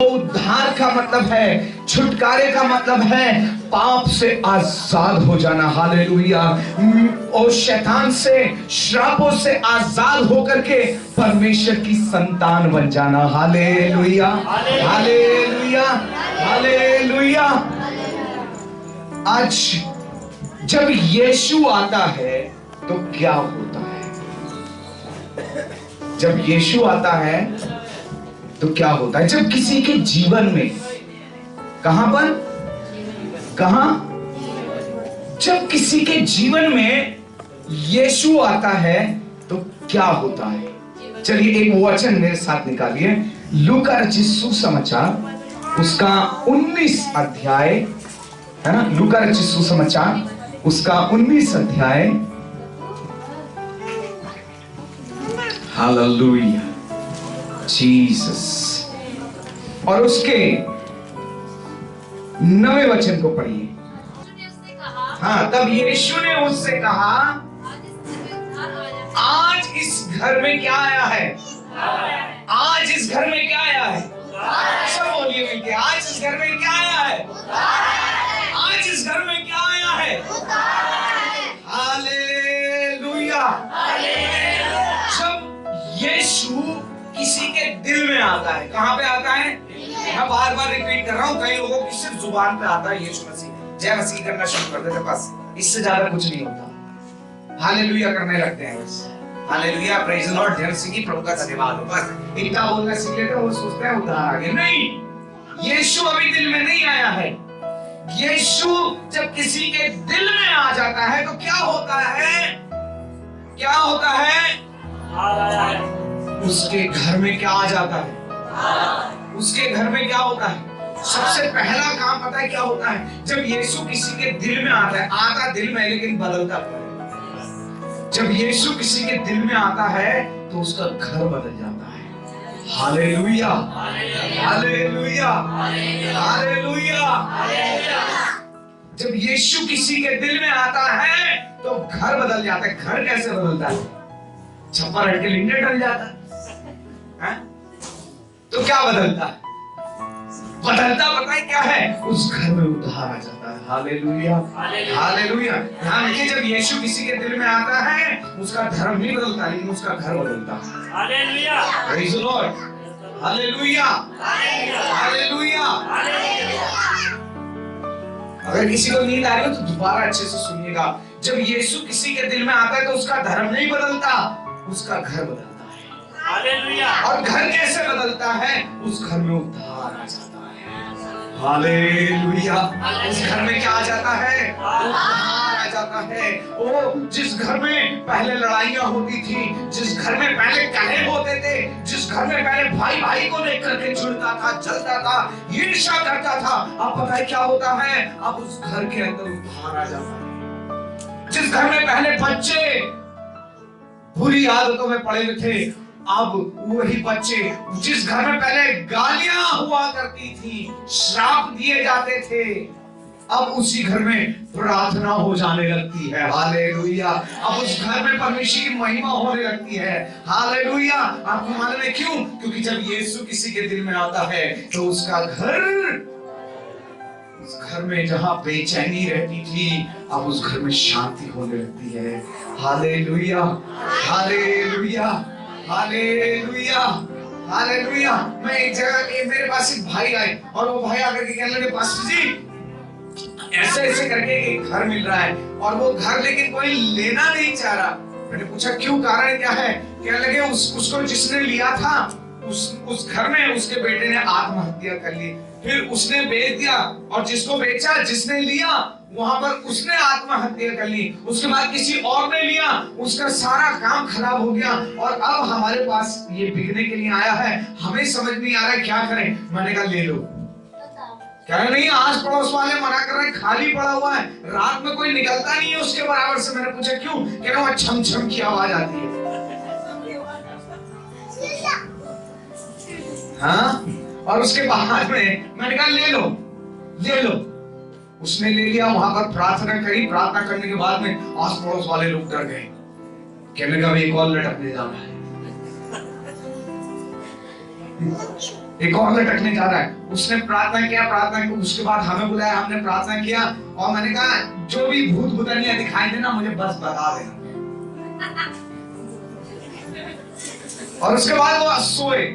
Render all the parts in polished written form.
उद्धार का मतलब है, छुटकारे का मतलब है पाप से आजाद हो जाना। हालेलुया। और शैतान से, श्रापों से आजाद होकर के परमेश्वर की संतान बन जाना। Hallelujah, hallelujah, hallelujah. आज जब यीशु आता है तो क्या होता है? जब यीशु आता है तो क्या होता है? जब किसी के जीवन में, कहां पर, कहां? जब किसी के जीवन में यीशु आता है तो क्या होता है? चलिए एक वचन मेरे साथ निकालिए, लूका रचित सुसमाचार उसका 19 अध्याय, है ना, लूका रचित सुसमाचार उसका 19 अध्याय। Hallelujah, Jesus. और उसके 9वें वचन को पढ़िए। हाँ, तब यीशु ने उससे कहा, आज इस घर में क्या आया है? आज इस घर में क्या आया है? सब बोलिए मिलके, आज इस घर में क्या आया है? आज इस घर में क्या आया है? हालेलुया। जब यीशु किसी के दिल में आता है, कहां पे आता है? मैं बार बार रिपीट कर रहा हूं, कई लोगों की सिर्फ जुबान पे आता है यीशु मसीह, जय मसीह करना शुरू कर देते, बस इससे ज्यादा कुछ नहीं होता। हालेलुया करने लगते हैं बस। हालेलुया, प्रेज द लॉर्ड, जय मसीह की, प्रभु का धन्यवाद हो, बस इतना बोलना सीख लेते हैं। वो सोचते हैं उद्धार आ गया। नहीं, यीशु अभी दिल में नहीं आया है। यीशु जब किसी के दिल में आ जाता है तो क्या होता है? क्या होता है? उसके घर में क्या आ जाता है? उसके घर में क्या होता है? सबसे पहला काम पता है क्या होता है? जब यीशु किसी के दिल में आता है, आता दिल में लेकिन बदलता है। जब यीशु किसी के दिल में आता है तो उसका घर बदल जाता है। Hallelujah, hallelujah, hallelujah. जब यीशु किसी के दिल में आता है तो घर बदल जाता है। घर कैसे बदलता है? छप्पर हट के लिंडे डल जाता है। तो क्या बदलता है? बदलता पता है क्या है? उस घर में उद्धार आ जाता है। Hallelujah, hallelujah. ध्यान रखिए, जब यीशु किसी के दिल में आता है उसका धर्म नहीं बदलता लेकिन उसका घर बदलता है। Hallelujah, praise the Lord, hallelujah, hallelujah. अगर किसी को नींद आ रही हो तो दोबारा अच्छे से सुनिएगा। जब यीशु किसी के दिल में आता है तो उसका धर्म नहीं बदलता, उसका घर बदलता है। हालेलुया। और घर कैसे बदलता है? उस घर में उद्धार आ जाता है। हालेलुया। उस घर में क्या आ जाता है? उद्धार आ जाता है। ओ, जिस घर में पहले लड़ाइयां होती थी, जिस घर में पहले कलह होते थे, जिस घर में पहले भाई भाई को देख करके चिढ़ता था, जलता था, ईर्ष्या करता था, अब पता है क्या होता है? अब उस घर के अंदर उद्धार आ जाता है। जिस घर में पहले बच्चे बुरी आदतों में पड़े हुए थे, अब वही बच्चे, जिस घर में पहले गालियां हुआ करती थी, श्राप दिए जाते थे, अब उसी घर में प्रार्थना हो जाने लगती है। हालेलुया। अब उस घर में परमेश्वर की महिमा होने लगती है। हालेलुया। आपको मालूम है क्यों? क्योंकि जब यीशु किसी के दिल में आता है तो उसका घर, उस घर में जहां बेचैनी रहती थी, अब उस घर में शांति होने लगती है। Hallelujah, hallelujah, hallelujah, hallelujah. मैं एक जगह, मेरे पास एक भाई आए और वो भाई आकर के कहने लगे, पास्टर जी ऐसे ऐसे करके एक घर मिल रहा है और वो घर लेकिन कोई लेना नहीं चाह रहा। मैंने पूछा क्यों, कारण क्या है? कहने लगे उसको जिसने लिया था उस घर में उसके बेटे ने आत्महत्या कर ली, फिर उसने बेच दिया, और जिसको बेचा, जिसने लिया, वहां पर उसने आत्महत्या कर ली, उसके बाद किसी और ने लिया, उसका सारा काम खराब हो गया, और अब हमारे पास ये बिकने के लिए आया है, हमें समझ नहीं आ रहा है क्या करें। मैंने कहा ले लो। कह रहे नहीं, आस पड़ोस वाले मना कर रहे, खाली पड़ा हुआ है, रात में कोई निकलता नहीं है उसके बराबर से। मैंने पूछा क्यों? कह रहे वहां छम छम की आवाज आती है। हाँ, और उसके बाद में मैंने कहा ले लो, ले लो। उसने ले लिया, वहां पर प्रार्थना करी, प्रार्थना करने के बाद में आस पड़ोस वाले लोग डर गए, कहने लगा एक और लटकने जाना है। एक और लटकने जा रहा है। उसने प्रार्थना किया, उसके बाद हमें बुलाया, हमने प्रार्थना किया और मैंने कहा जो भी भूत भूतनिया दिखाई देना मुझे बस बता देना। और उसके बाद वो सोए,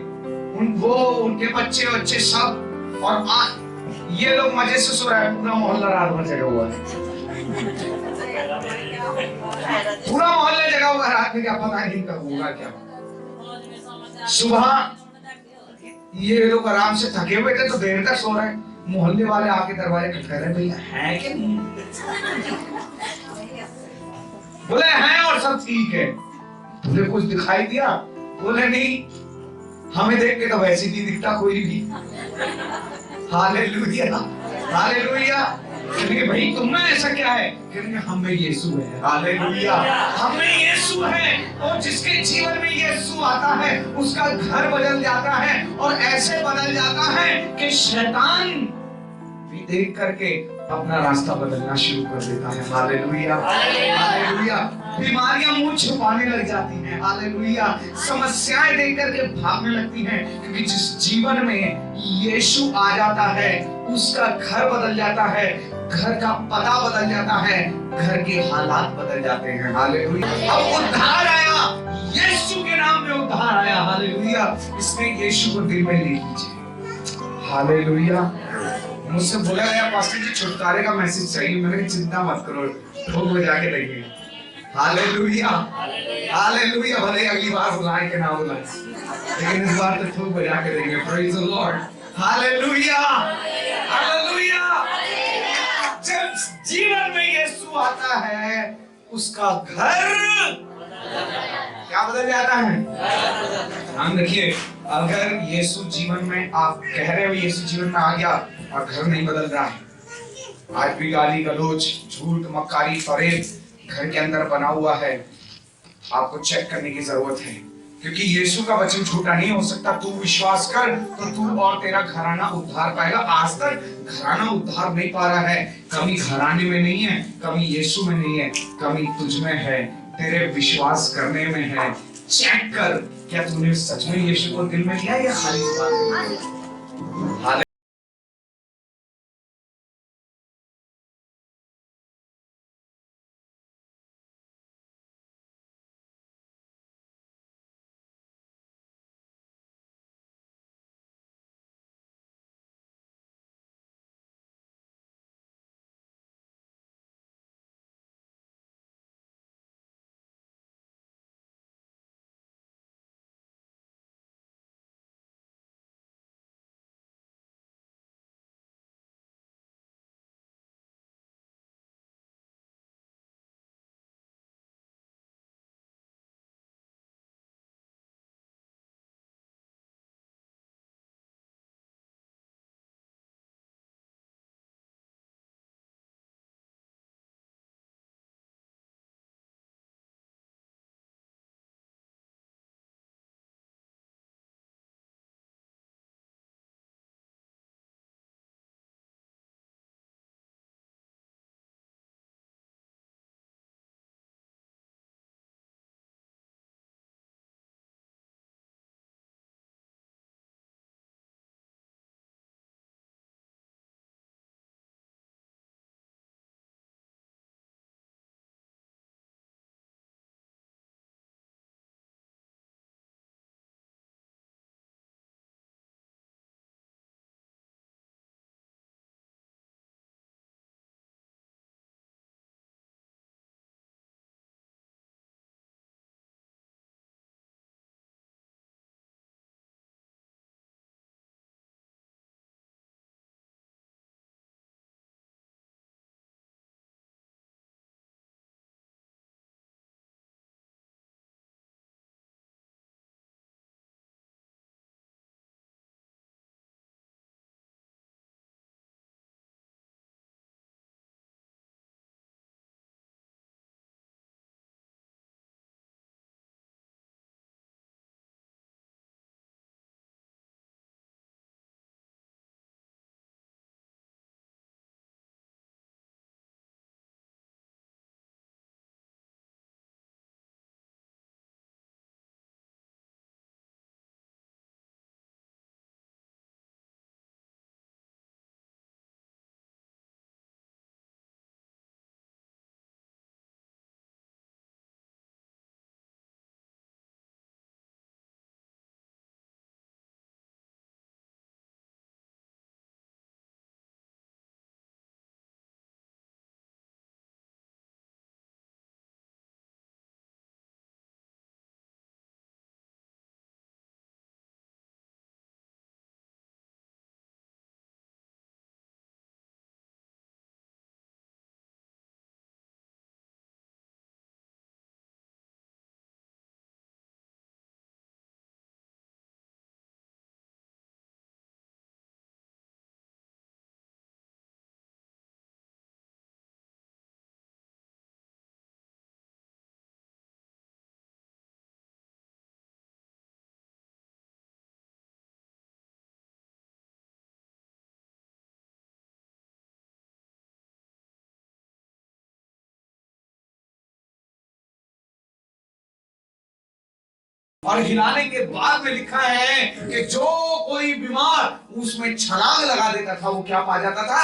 उनके बच्चे सब, और ये लोग मजे से सो रहे हैं। पूरा मोहल्ला रात भर जगा हुआ है, पूरा मोहल्ला जगा हुआ है। रात में क्या पता नहीं कब होगा क्या। सुबह ये लोग आराम से थके हुए थे तो देर तक सो रहे हैं। मोहल्ले वाले आके दरवाजे खटखा रहे, भैया है कि नहीं? बोले हैं और सब ठीक है। तुझे कुछ दिखाई दिया? बोले नहीं, हमें देख के तो वैसे नहीं दिखता कोई भी। Hallelujah, hallelujah. कहेंगे भाई तुम में ऐसा क्या है? कहेंगे हमें यीशु है। हालेलुया, हमें यीशु है। और जिसके जीवन में यीशु आता है उसका घर बदल जाता है, और ऐसे बदल जाता है कि शैतान भी देख करके अपना रास्ता बदलना शुरू कर देता है। Hallelujah, hallelujah. बीमारियां मुंह छुपाने लग जाती हैं। हालेलुया। समस्याएं देख करके भागने लगती हैं, क्योंकि जिस जीवन में यीशु आ जाता है उसका घर बदल जाता है, घर का पता बदल जाता है, घर के हालात बदल जाते हैं। हालेलुया। अब उद्धार आया, यीशु के नाम में उद्धार आया। हालेलुया। इसमें यीशु को दिल में ले लीजिए। हालेलुया। मुझसे बोला गया पास्टर जी छुटकारे का मैसेज चाहिए। मैंने चिंता मत करो, ठोक बजा के देंगे। Hallelujah, hallelujah. भले अगली बार बुलाए कि ना बुलाए, लेकिन इस बार तो ठोक बजा के देंगे। Praise the Lord. Hallelujah, hallelujah. जब जीवन में यीशु आता है उसका घर क्या बदल जाता है? ध्यान रखिए, अगर यीशु जीवन में, आप कह रहे हो यीशु जीवन में आ गया और घर नहीं बदल रहा है, आज भी गाली गलौज, झूठ, मक्कारी, फरेब घर के अंदर बना हुआ है, आपको चेक करने की जरूरत है। क्योंकि यीशु का वचन झूठा नहीं हो सकता। तू विश्वास कर तो तू और तेरा घराना उद्धार पाएगा। आज तक घराना उद्धार नहीं पा रहा है। कमी घराने में नहीं है, कमी यीशु में नहीं है, कमी तुझ में है, तेरे विश्वास करने में है। चेक कर, क्या तूने सच में यीशु को दिल में लिया या खाली जुबान में? और हिलाने के बाद में लिखा है कि जो कोई बीमार उसमें छलांग लगा देता था वो क्या पा जाता था।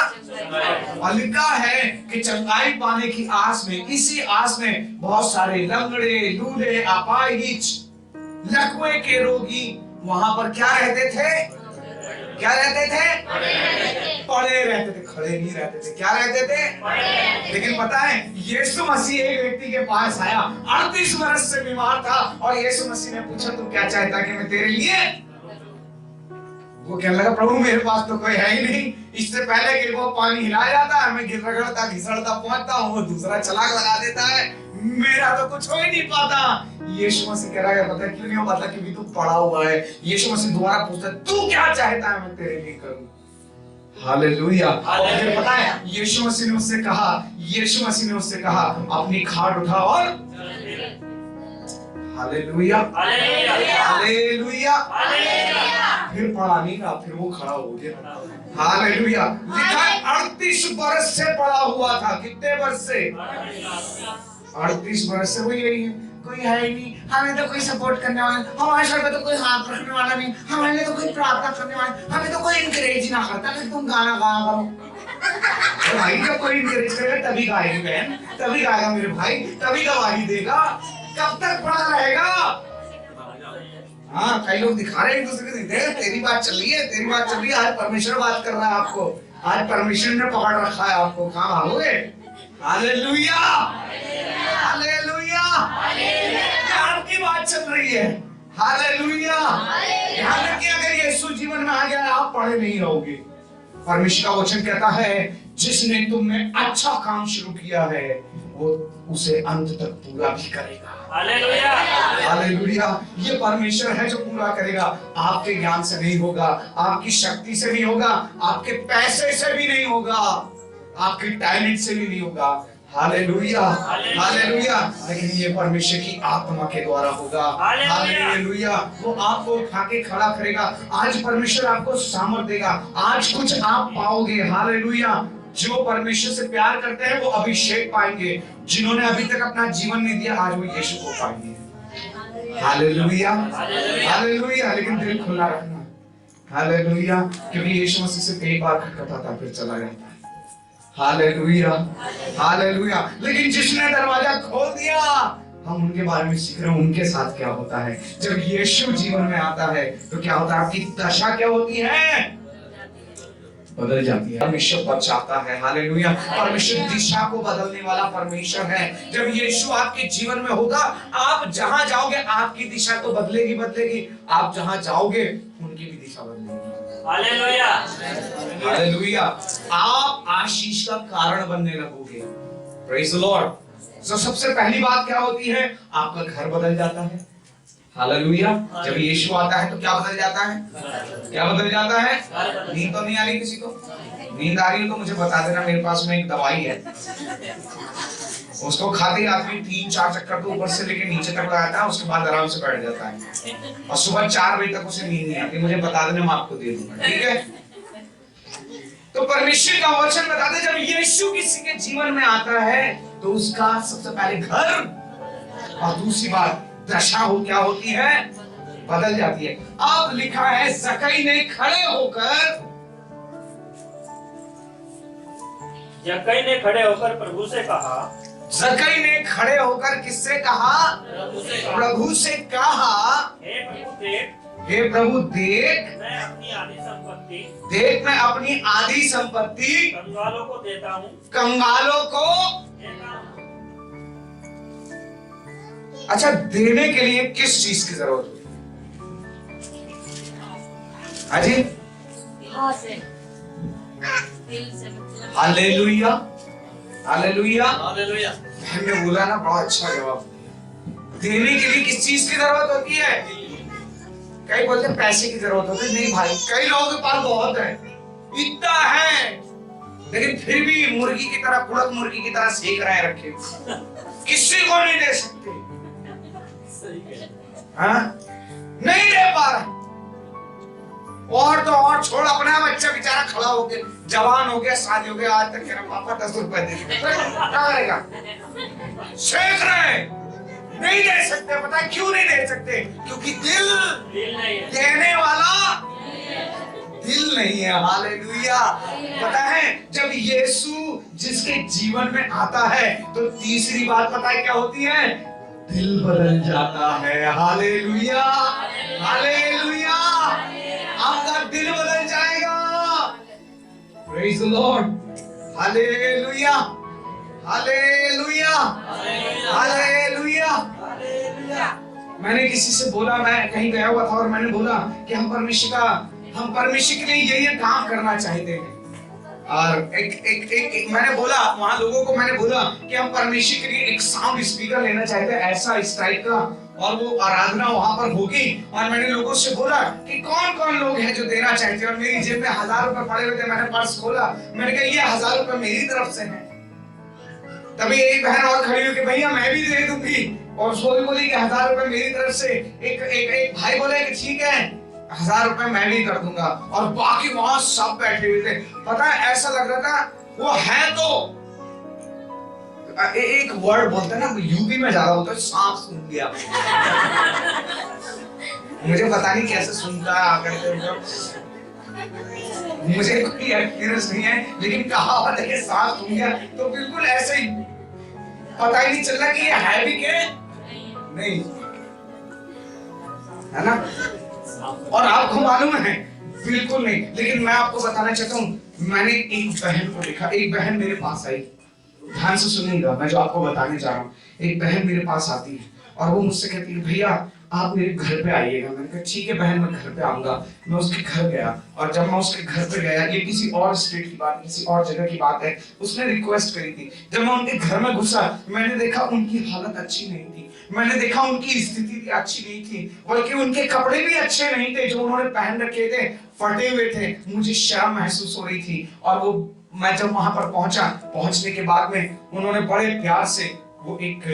और लिखा है कि चंगाई पाने की आस में, इसी आस में बहुत सारे लंगड़े, लूले, अपाहिज, लकवे के रोगी वहां पर क्या रहते थे? क्या रहते थे? पड़े रहते थे, खड़े नहीं रहते थे। क्या रहते थे? लेकिन पता है यीशु मसीह एक व्यक्ति के पास आया, 38 वर्ष से बीमार था, और यीशु मसीह ने पूछा तू क्या चाहता कि मैं तेरे लिए? वो कहने लगा प्रभु मेरे पास तो कोई है ही नहीं, इससे पहले कि वो पानी हिलाया जाता है मैं गिर रगड़ता घिसड़ता पहुंचता हूँ, वो दूसरा छलांग लगा देता है, मेरा तो कुछ हो ही नहीं पाता। यीशु मसीह कह रहा है पता क्यों नहीं हो पाता? क्योंकि तू पड़ा हुआ है। यीशु मसीह दोबारा पूछता है तू क्या चाहता है मैं तेरे लिए करूं? हालेलुया। और फिर पता है यीशु मसीह ने उससे कहा अपनी खाट उठा और हालेलुया हालेलुया। फिर पड़ा नहीं ना, फिर वो खड़ा हो गया। हालेलुया। लिखा 38 वर्ष से पड़ा हुआ था। कितने वर्ष से? 38 वर्ष से। वो यही है, कोई है ही नहीं, हमें तो कोई सपोर्ट करने वाला, हमारे सर पे तो कोई हाथ रखने वाला नहीं, हमारे लिए तो कोई प्रार्थना करने वाला, हमें तो कोई इंकरेज ही ना करता कि तुम गाना गाया करो। भाई जब कोई इंकरेज करेगा तभी गाएगी बहन, तभी गाएगा मेरे भाई, तभी गवाही देगा। कब तक पड़ा रहेगा? हाँ, कई लोग दिखा रहे हैं एक दूसरे को, देख तेरी बात चल रही है, आज परमेश्वर बात कर रहा है आपको, आज परमेश्वर ने पकड़ रखा है आपको, कहाँ भागोगे? Hallelujah hallelujah. आपकी बात चल रही है। हालेलुया। ध्यान रखिए अगर यीशु जीवन में आ गया आप पढ़े नहीं रहोगे। परमेश्वर का वचन कहता है जिसने तुम में अच्छा काम शुरू किया है वो उसे अंत तक पूरा भी करेगा। Hallelujah hallelujah. ये परमेश्वर है जो पूरा करेगा। आपके ज्ञान से नहीं होगा, आपकी शक्ति से नहीं होगा, आपके पैसे से भी नहीं होगा, आपके टैलेंट से भी नहीं होगा। Hallelujah hallelujah. लेकिन ये परमेश्वर की आत्मा के द्वारा होगा। हालेलुया। वो आपको उठा के खड़ा करेगा। आज परमेश्वर आपको सामर्थ देगा, आज कुछ आप पाओगे। हालेलुया। जो परमेश्वर से प्यार करते हैं वो अभिषेक पाएंगे, जिन्होंने अभी तक अपना जीवन नहीं दिया आज वो यीशु को पाएंगे। Hallelujah hallelujah. लेकिन दिल खुला रखना। हालेलुया। क्योंकि यीशु मसीह से कई बार खटखटाता फिर चला जाता है। Hallelujah hallelujah. लेकिन जिसने दरवाजा खोल दिया, हम उनके बारे में सीख रहे हैं उनके साथ क्या होता है। जब यीशु जीवन में आता है तो क्या होता है? आपकी दशा क्या होती है? बदल जाती है। परमेश्वर बचाता है। हालेलुया। परमेश्वर दिशा को बदलने वाला परमेश्वर है। जब यीशु आपके जीवन में होगा आप जहां जाओगे आपकी दिशा तो बदलेगी बदलेगी, आप जहां जाओगे उनकी भी दिशा बदलेगी। Hallelujah hallelujah. आप आशीष का कारण बनने लगोगे। Praise the Lord. तो सबसे पहली बात क्या होती है? आपका घर बदल जाता है। हालेलुया। जब यीशु आता है तो क्या बदल जाता है? क्या बदल जाता है? नींद तो नहीं आ रही किसी को? नींद आ रही है तो मुझे बता देना, मेरे पास में एक दवाई है, उसको खाते ही आदमी 3-4 चक्कर को ऊपर से लेके नीचे तक लगाता है, उसके बाद आराम से बैठ जाता है और सुबह 4 बजे तक उसे नींद नहीं आती। मुझे बता देना, मैं आपको दे दूंगा, ठीक है? तो परमेश्वर का वचन बताते हैं जब यीशु किसी के जीवन में आता है तो उसका सबसे पहले घर और दूसरी बात दशा हो क्या होती है? बदल जाती है। अब लिखा है ज़कई ने खड़े होकर प्रभु से कहा। ज़कई ने खड़े होकर किससे कहा? प्रभु से कहा हे प्रभु देख मैं अपनी आधी संपत्ति कंगालों को देता हूँ। अच्छा, देने के लिए किस चीज की जरूरत होती है? Hallelujah hallelujah hallelujah. हमने बोला ना, बड़ा अच्छा जवाब। देने के लिए किस चीज की जरूरत होती है? कई बोलते हैं पैसे की जरूरत होती है। नहीं भाई, कई लोगों के पास बहुत है, इतना है, लेकिन फिर भी मुर्गी की तरह, कुड़क मुर्गी की तरह सेक रहे रखे, किसी को नहीं दे सकते। हाँ? नहीं दे पा रहा। और तो और छोड़, अपना बच्चा बेचारा खड़ा हो गया, जवान हो गया, शादी हो गया, आज तक कह रहा पापा 10 रुपए दे, क्या करेगा? सेक रहे, नहीं दे सकते। पता है क्यों नहीं दे सकते? क्योंकि दिल नहीं है। देने वाला दिल नहीं है। हालेलुया। पता है जब यीशु जिसके जीवन में आता है तो तीसरी बात पता है क्या होती है? दिल बदल जाता है। Hallelujah, hallelujah. आपका दिल बदल जाएगा। Praise the Lord. Hallelujah, hallelujah, hallelujah. मैंने किसी से बोला, मैं कहीं गया हुआ था और मैंने बोला कि हम परमेश्वर के लिए ये काम करना चाहते हैं। और एक मैंने बोला वहां लोगों को, मैंने बोला कि हम परमेश्वर के लिए एक साउंड स्पीकर लेना चाहते हैं, ऐसा इस टाइप का, और वो आराधना वहां पर होगी। और मैंने लोगों से बोला कि कौन कौन लोग हैं जो देना चाहते हैं। और मेरी जेब में 1000 रुपए पड़े हुए थे। मैंने पर्स खोला, मैंने कहा ये 1000 रुपए मेरी तरफ से हैं। तभी एक बहन और खड़ी हुई कि भैया मैं भी दे दूंगी। और वो भी बोली कि 1000 रुपए मेरी तरफ से। एक भाई बोले कि ठीक है 1000 रुपए मैं भी कर दूंगा। और बाकी वहां सब बैठे हुए थे। पता है ऐसा लग रहा था वो है तो एक वर्ड बोलते हैं ना, यूपी में ज्यादा होता है, सांप सुन लिया। मुझे पता नहीं कैसे सुनता है आकर के, मुझे कोई एक्सपीरियंस नहीं है, लेकिन कहावत है कि सांप सुन गया। तो बिल्कुल ऐसे ही पता ही नहीं चल रहा कि ये है भी के नहीं, है ना? और आपको मालूम है बिल्कुल नहीं। लेकिन मैं आपको बताना चाहता हूँ, मैंने एक बहन को देखा। एक बहन मेरे पास आई, ध्यान से सुनिएगा मैं जो आपको बताने जा रहा हूँ। एक बहन मेरे पास आती है और वो मुझसे कहती है भैया आप मेरे घर पे आइएगा। मैंने कहा ठीक है बहन मैं घर पे आऊंगा। मैं उसके घर गया और जब मैं उसके घर पे गया, ये किसी और स्टेट की बात, किसी और जगह की बात है, उसने रिक्वेस्ट करी थी। जब मैं उनके घर में घुसा मैंने देखा उनकी हालत अच्छी नहीं थी। मैंने देखा उनकी स्थिति भी अच्छी नहीं थी, बल्कि उनके कपड़े भी अच्छे नहीं थे जो उन्होंने पहन रखे थे, फटे हुए थे। मुझे शर्म महसूस हो रही थी। और वो मैं जब वहां पर पहुंचा, पहुंचने के बाद में उन्होंने बड़े प्यार से वो एक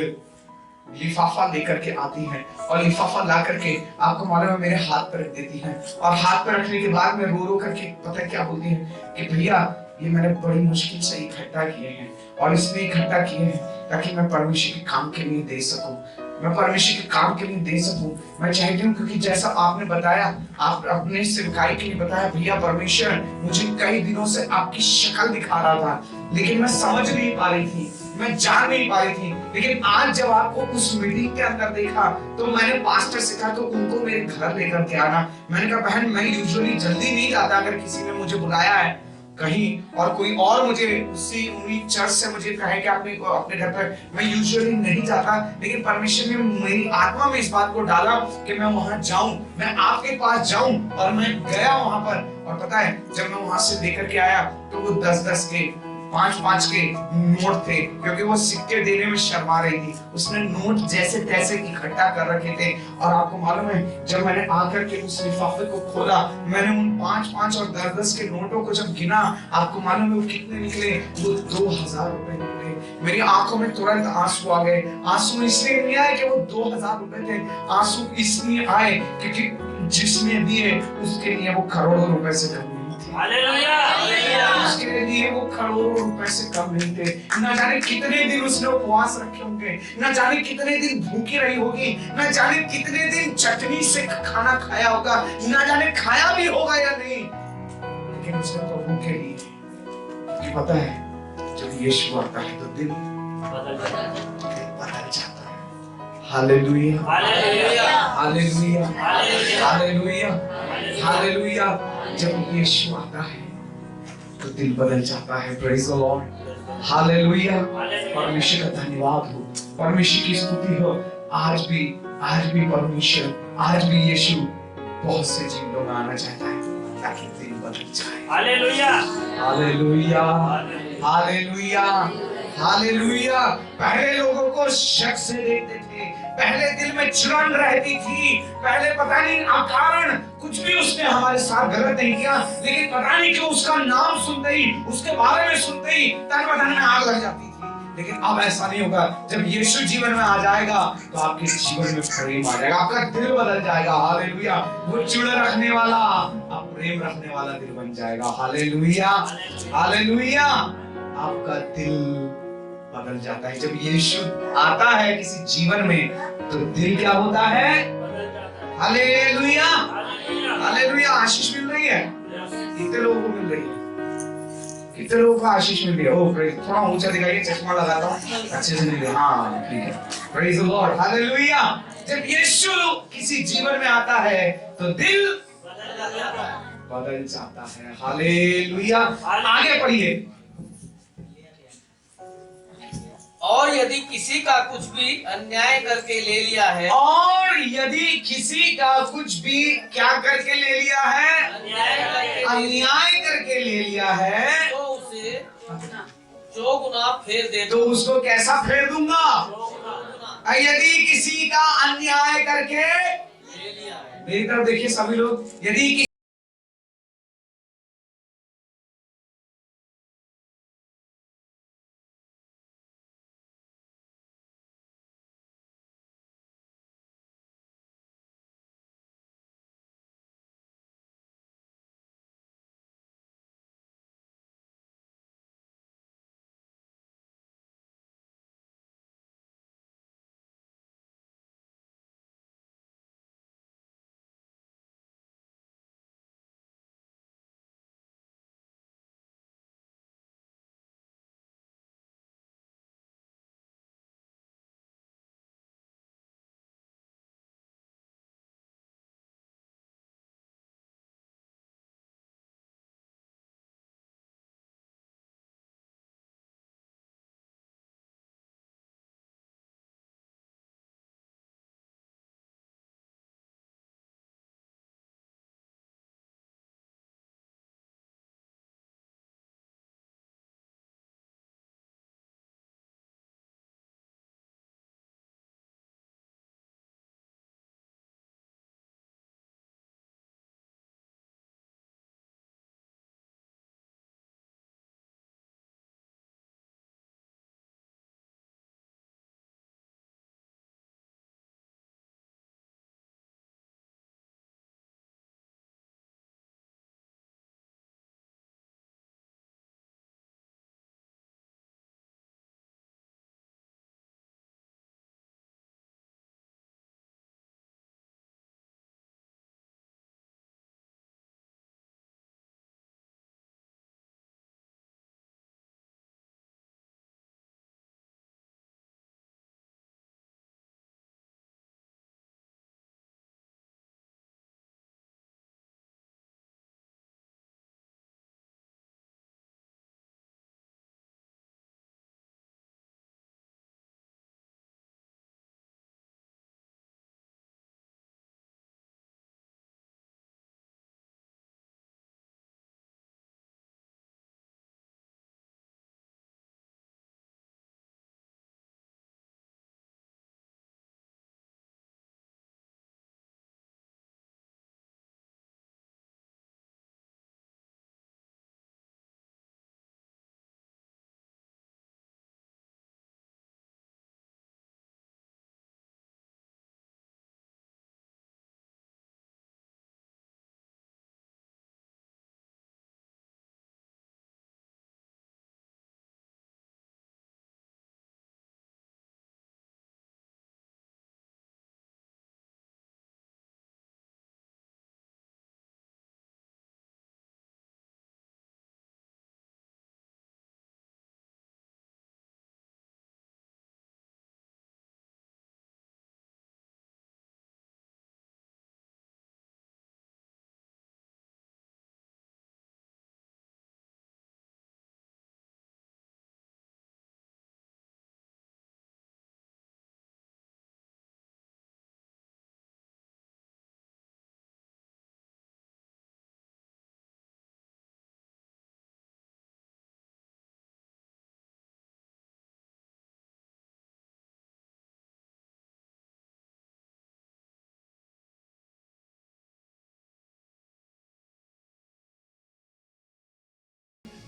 लिफाफा लेकर के आती है और लिफाफा ला करके आपको मालूम है मेरे हाथ पर रख देती है। और हाथ पर रखने के बाद में रो रो करके पता है क्या बोलती है कि भैया ये मैंने बड़ी मुश्किल से इकट्ठा किए हैं और इसलिए इकट्ठा किए हैं ताकि मैं परमेश्वर के काम के लिए दे सकूं, मैं परमेश्वर के काम के लिए दे सकूं। मैं चाहती हूँ क्योंकि जैसा आपने बताया, आप अपने सेवकाई के लिए बताया भैया परमेश्वर मुझे कई दिनों से आपकी शक्ल दिखा रहा था, लेकिन मैं समझ नहीं पा रही थी, मैं जान नहीं पा रही थी। लेकिन आज जब आपको उस मीटिंग के अंदर देखा तो मैंने पास्टर से कहा तो उनको मेरे घर लेकर के आना। मैंने कहा बहन मैं यूजुअली जल्दी नहीं जाता, अगर किसी ने मुझे बुलाया है कहीं और कोई और मुझे उन्हीं चर्च से मुझे कहे कि अपने घर पर, मैं यूजुअली नहीं जाता, लेकिन परमेश्वर ने मेरी आत्मा में इस बात को डाला कि मैं वहां जाऊं, मैं आपके पास जाऊं। और मैं गया वहां पर। और पता है जब मैं वहां से लेकर के आया तो वो 10-10 के 5-5 के नोट थे, क्योंकि वो सिक्के देने में शर्मा रही थी। उसने नोट जैसे तैसे इकट्ठा कर रखे थे। और आपको मालूम है जब मैंने आकर के उस लिफाफे को खोला, मैंने उन 5-5 और 10-10 के नोटों को जब गिना, आपको मालूम है वो कितने निकले? वो 2000 रुपए निकले। मेरी आंखों में तुरंत आंसू आ गए। आंसू इसलिए नहीं आए कि वो 2000 रुपए थे, आंसू इसलिए आए क्योंकि जिसने दिए उसके लिए वो करोड़ों रुपए से कम नहीं थे। हालेलुया, उसके लिए वो करोड़ों रुपए से कम नहीं थे। न जाने कितने दिन उसने उपवास रखे होंगे, न जाने कितने दिन भूखी रही होगी, न जाने कितने दिन चटनी से खाना खाया होगा, न जाने खाया भी होगा या नहीं, लेकिन उसने प्रभु के लिए, कि पता है जब यीशु आता है तो दिल बदल जाता है। Hallelujah, hallelujah, hallelujah, hallelujah, hallelujah. जब यीशु आता है तो दिल बदल जाता है। Praise the Lord, hallelujah. परमेश्वर का धन्यवाद हो, परमेश्वर की स्तुति हो। आज भी परमेश्वर, आज भी यीशु बहुत से जीवों में आना चाहता है ताकि दिल बदल जाए। Hallelujah, hallelujah, hallelujah, hallelujah. पहले लोगों को शक से देखते थे, पहले दिल में चुरन रहती थी, पहले पता नहीं अकारण कुछ भी उसने हमारे साथ गलत नहीं किया, लेकिन पता नहीं क्यों उसका नाम सुनते ही, उसके बारे में सुनते ही तन बदन में आग लग जाती थी। लेकिन अब ऐसा नहीं होगा। जब यीशु जीवन में आ जाएगा तो आपके जीवन में प्रेम आ जाएगा, आपका दिल बदल जाएगा। हालेलुया। वो चिड़ रखने वाला अब प्रेम रखने वाला दिल बन जाएगा। Hallelujah, hallelujah. आपका दिल बदल जाता है। जब यीशु आता है किसी जीवन में तो दिल क्या होता है? बदल जाता है। Hallelujah, hallelujah. हालेलुया। आशीष मिल रही है, कितने लोगों को मिल रही है? कितने लोगों को आशीष मिल रही है? ओह प्रेज, थोड़ा ऊंचा दिखाइए, चश्मा लगाता हूँ, अच्छे से मिल रही है। हाँ ठीक है, प्रेज द लॉर्ड, हालेलुया। जब यीशु किसी जीवन में आता है तो दिल बदल जाता है। हालेलुया। आगे पढ़िए। और यदि किसी का कुछ भी अन्याय करके ले लिया है, और यदि किसी का कुछ भी क्या करके ले लिया है? अन्याय करके ले लिया है, तो उसे जो गुनाह फेर दे तो उसको कैसा फेर दूंगा? यदि किसी का अन्याय करके, ले लिया है। मेरी तरफ देखिए सभी लोग, यदि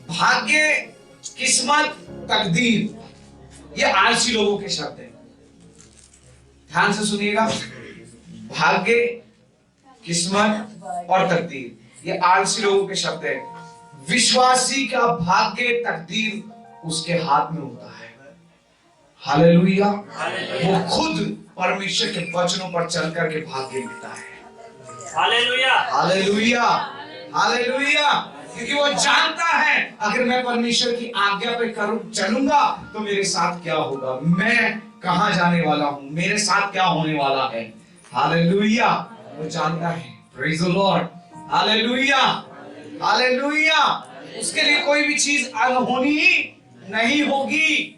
भाग्य, किस्मत, तकदीर, ये आलसी लोगों के शब्द हैं। ध्यान से सुनिएगा, भाग्य, किस्मत और तकदीर, ये आलसी लोगों के शब्द हैं। विश्वासी का भाग्य, तकदीर उसके हाथ में होता है। हालेलुया। हालेलुया। वो खुद परमेश्वर के वचनों पर चल करके भाग्य लिखता है। हालेलुया। Hallelujah, hallelujah. क्योंकि वो जानता है अगर मैं परमेश्वर की आज्ञा पे करूं चलूंगा तो मेरे साथ क्या होगा, मैं कहां जाने वाला हूं, मेरे साथ क्या होने वाला है। हालेलुया, वो जानता है। Praise the Lord. Hallelujah, hallelujah. उसके लिए कोई भी चीज अनहोनी नहीं होगी।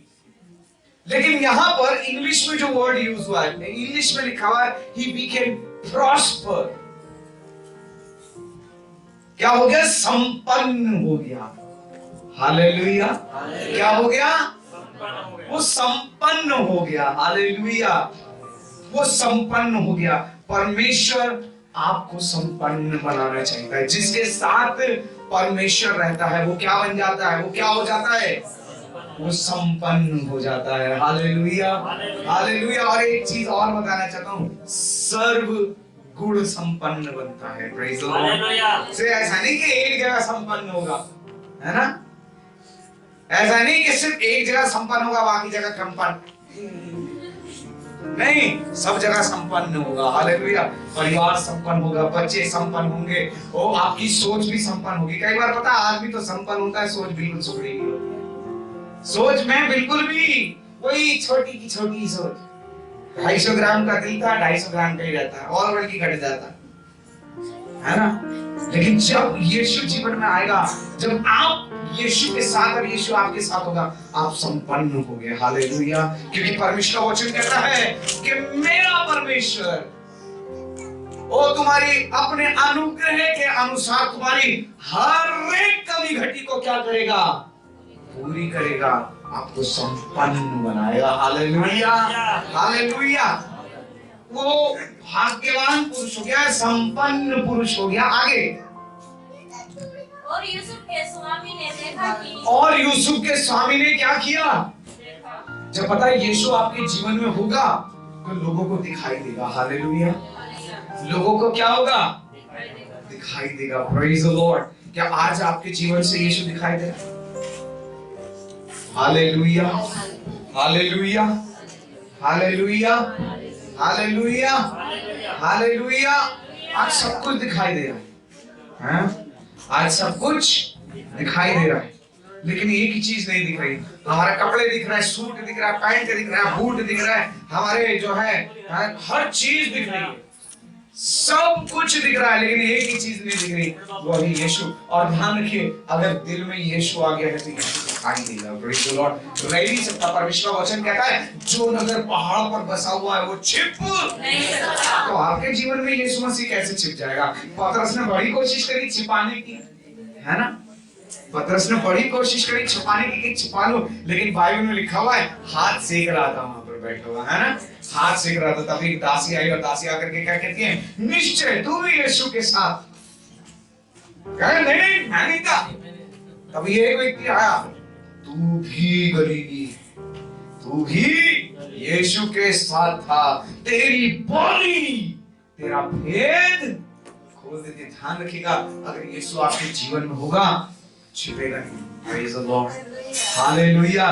लेकिन यहां पर इंग्लिश में जो वर्ड यूज हुआ है, इंग्लिश में लिखा हुआ है ही बिकेम प्रॉस्पर। क्या हो गया? संपन्न हो गया। हालेलुया। क्या हो गया? वो संपन्न हो गया। हालेलुया, वो संपन्न हो गया। परमेश्वर आपको संपन्न बनाना चाहता है। जिसके साथ परमेश्वर रहता है वो क्या बन जाता है? वो क्या हो जाता है? वो संपन्न हो जाता है। Hallelujah, hallelujah. और एक चीज और बताना चाहता हूं, सर्व गुण संपन्न बनता है। Praise the Lord. से ऐसा नहीं कि एक जगह संपन्न होगा, है ना? ऐसा नहीं कि सिर्फ एक जगह संपन्न होगा बाकी जगह कंपन नहीं, सब जगह संपन्न होगा। हालेलुया। परिवार संपन्न होगा, बच्चे संपन्न होंगे, और आपकी सोच भी संपन्न होगी। कई बार पता आदमी तो संपन्न होता है, सोच बिल्कुल सुधरी नहीं होती है। सोच में बिल्कुल भी वही छोटी की छोटी सोच, 250 ग्राम का दिल था 250 ग्राम का ही रहता है, और बल्कि घट जाता है ना। लेकिन जब यीशु जीवन में आएगा, जब आप यीशु के साथ और यीशु आपके साथ होगा, आप संपन्न हो गए। हालेलुया। क्योंकि परमेश्वर का वचन कहता है कि मेरा परमेश्वर वो तुम्हारी अपने अनुग्रह के अनुसार तुम्हारी हर एक कमी घटी को क्या करेगा? पूरी करेगा, आपको संपन्न बनाएगा। Hallelujah, hallelujah. वो भाग्यवान पुरुष हो गया, संपन्न पुरुष हो गया। आगे, और यूसुफ के स्वामी ने देखा कि और यूसुफ के स्वामी ने क्या किया? जब पता है यीशु आपके जीवन में होगा तो लोगों को दिखाई देगा। हालेलुया। लोगों को क्या होगा? दिखाई देगा। Praise the Lord. क्या आज आपके जीवन से यीशु दिखाई दे रहा है? Hallelujah, hallelujah, hallelujah, hallelujah, hallelujah. आज सब कुछ दिखाई दे रहा है, हैं? आज सब कुछ दिखाई दे रहा है, लेकिन एक ही चीज नहीं दिख रही। हमारे कपड़े दिख रहा है, सूट दिख रहा है, पैंट दिख रहा है, बूट दिख रहा है, हमारे जो है हर चीज दिख रही है, सब कुछ दिख रहा है, लेकिन एक ही चीज नहीं दिख रही, वो है यीशु। और ध्यान रखिए, अगर दिल में यीशु आ गया है तो यीशु दिखाई देगा। Praise the Lord. रह नहीं सकता। परमेश्वर का वचन कहता है जो नगर पहाड़ पर बसा हुआ है वो छिप नहीं सकता। तो आपके जीवन में यीशु मसीह कैसे छिप जाएगा? पतरस ने बड़ी कोशिश करी छिपाने की, है ना? पतरस ने बड़ी कोशिश करी छिपाने की कि छिपा लो, लेकिन बाइबल में लिखा हुआ है हाथ सेक रहा था वहां पर बैठा हुआ, है ना? हाथ सेक रहा था। तभी एक दासी आई और दासी आकर के क्या कहती है? निश्चय तू भी यीशु के साथ। कहे नहीं, मैं नहीं था। तभी एक व्यक्ति आया, तू भी गलीली, तू भी यीशु के साथ था, तेरी बोली, तेरा भेद खोल देते। ध्यान रखिएगा, अगर यीशु आपके जीवन में होगा छिपेगा नहीं। Praise the Lord. हालेलुया।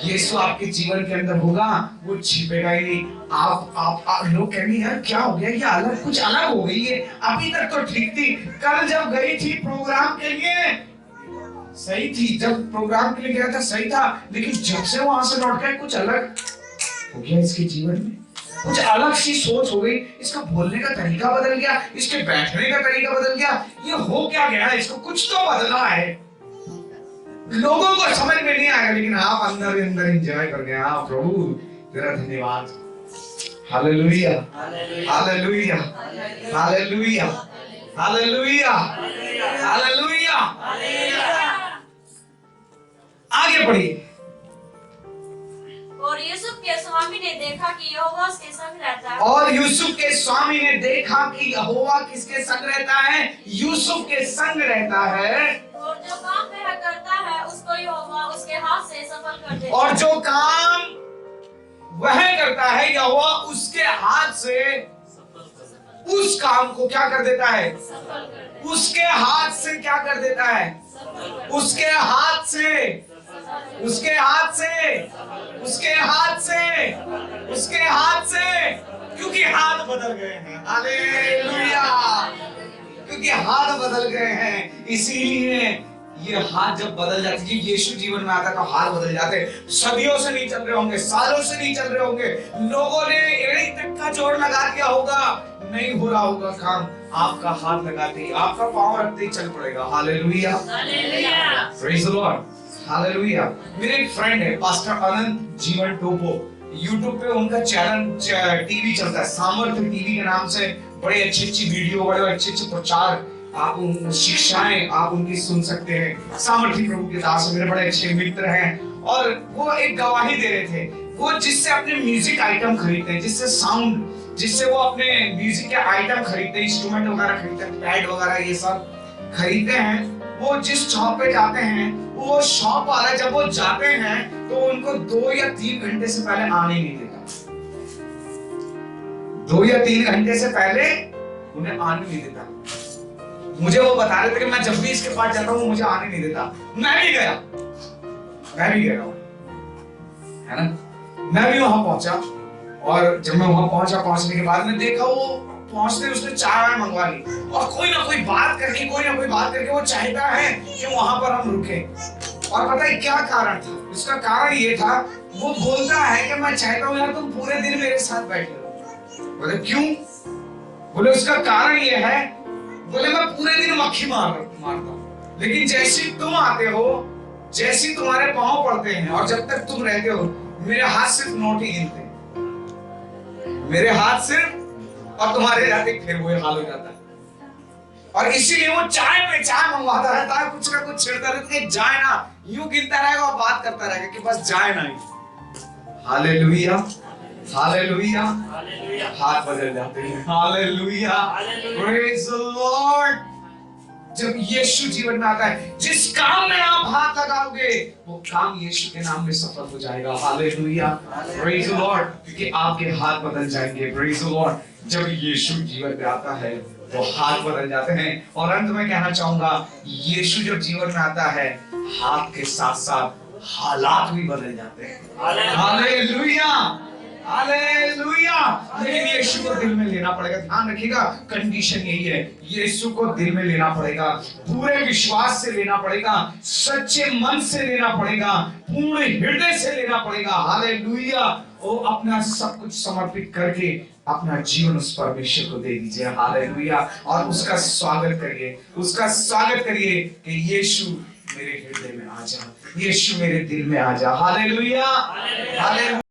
यीशु आपके जीवन के अंदर होगा वो छिपेगा ही नहीं। आप लोग कहेंगे यार क्या हो गया, ये अलग कुछ अलग हो गई है, अभी तक तो ठीक थी, कल जब गई थी प्रोग्राम के लिए सही थी, जब प्रोग्राम के लिए गया था सही था, लेकिन जब से वहां से लौट कर कुछ अलग हो गया इसके जीवन में, कुछ अलग सी सोच हो गई, इसका बोलने का तरीका बदल गया, इसके बैठने का तरीका बदल गया, ये हो क्या गया है, इसको कुछ तो बदला है। लोगों को समझ में नहीं आएगा, लेकिन आप अंदर अंदर एंजॉय कर गए। हाँ प्रभु तेरा धन्यवाद। Hallelujah, hallelujah, hallelujah, hallelujah, hallelujah. आगे बढ़िए। और यूसुफ के स्वामी ने देखा कि यहोवा उसके संग रहता है। और यूसुफ के स्वामी ने देखा कि यहोवा किसके संग रहता है? यूसुफ के संग रहता है। और जो काम वह करता है उसको यहोवा उसके हाथ से सफल कर देता है। और जो काम वह करता है यहोवा उसके हाथ से उस काम को क्या कर देता है? सफल कर देता है। उसके हाथ से क्या कर देता है? उसके हाथ से उसके हाथ से, उसके हाथ से, उसके हाथ से, क्योंकि हाथ बदल गए हैं। हालेलुया, क्योंकि हाथ बदल गए हैं, इसीलिए ये हाथ जब बदल जाते, कि यीशु जीवन में आता तो हाथ बदल जाते। सदियों से नहीं चल रहे होंगे, सालों से नहीं चल रहे होंगे, लोगों ने एड़ी तक का जोर लगा दिया होगा, नहीं हो रहा होगा काम, आपका हाथ लगाते ही, आपका पांव रखते ही चल पड़ेगा। Hallelujah, hallelujah, praise the Lord, hallelujah. मेरे एक फ्रेंड है पास्टर अनंत जीवन टोपो, यूट्यूब पे उनका चैनल टीवी चलता है, सामर्थ्य टीवी के नाम से। बड़े अच्छी अच्छी वीडियो, बड़े अच्छे अच्छे प्रचार, आप शिक्षाएं आप उनकी सुन सकते हैं। सामर्थ्य प्रभु के दास मेरे बड़े अच्छे मित्र हैं, और वो एक गवाही दे रहे थे। वो जिससे अपने म्यूजिक आइटम खरीदते हैं, जिससे साउंड, जिससे वो अपने म्यूजिक के आइटम खरीदते हैं, इंस्ट्रूमेंट वगैरह खरीदते हैं, पैड वगैरह ये सब खरीदते हैं। वो जिस शॉप पे जाते हैं, वो शॉप वाला जब वो जाते हैं तो उनको 2 या 3 घंटे से पहले आने नहीं देता। 2 या 3 घंटे से पहले उन्हें आने नहीं देता। मुझे वो बता रहे थे कि मैं जब भी इसके पास जाता हूँ मुझे आने नहीं देता। मैं भी गया है ना, मैं भी वहां पहुंचा, और जब मैं वहां पहुंचा, पहुंचने के बाद में देखा वो पहुंचते उसने चाय मंगवा ली, और कोई ना कोई बात करके वो चाहता है कि वहां पर हम रुके। और पता है क्या कारण था? उसका कारण ये था, वो बोलता है कि मैं चाहता हूँ यार तुम पूरे दिन मेरे साथ बैठे रहो। बोले क्यों? बोले उसका कारण ये है, बोले मैं पूरे दिन मक्खी मारता हूँ, लेकिन जैसे तुम आते हो, जैसे तुम्हारे पांव पड़ते हैं, और जब तक तुम रहते हो, मेरे हाथ सिर्फ नोट ही गिनते हैं, मेरे हाथ सिर्फ, और तुम्हारे जाते फिर वो हाल हो जाता है। और इसीलिए वो चाय पे चाय मंगवाता रहता है, कुछ ना कुछ छेड़ता रहता है, जाए ना, यूं गिनता रहेगा और बात करता रहेगा कि बस जाए ना ही। हालेलुया, हालेलुया, हाथ बदल जाते हैं। Hallelujah, praise the Lord. जब यीशु जीवन में आता है, जिस काम में आप हाथ लगाओगे वो काम यीशु के नाम में सफल हो जाएगा। हालेलुया, प्रेज द लॉर्ड, क्योंकि आपके हाथ बदल जाएंगे। Praise the Lord. जब यीशु जीवन में आता है तो हाथ बदल जाते हैं। और अंत में कहना चाहूंगा, यीशु जब जीवन में आता है, हाथ के साथ साथ हालात भी बदल जाते हैं। Hallelujah, hallelujah. लेकिन यीशु को दिल में लेना पड़ेगा। ध्यान रखिएगा, कंडीशन यही है, यीशु को दिल में लेना पड़ेगा, पूरे विश्वास से लेना पड़ेगा, सच्चे मन से लेना पड़ेगा, पूर्ण हृदय से लेना पड़ेगा। हालेलुया। और अपना सब कुछ समर्पित करके अपना जीवन उस परमेश्वर को दे दीजिए। हालेलुया। और उसका स्वागत करिए, उसका स्वागत करिए कि यीशु मेरे हृदय में आ जा, यीशु मेरे दिल में आ जा। Hallelujah, hallelujah.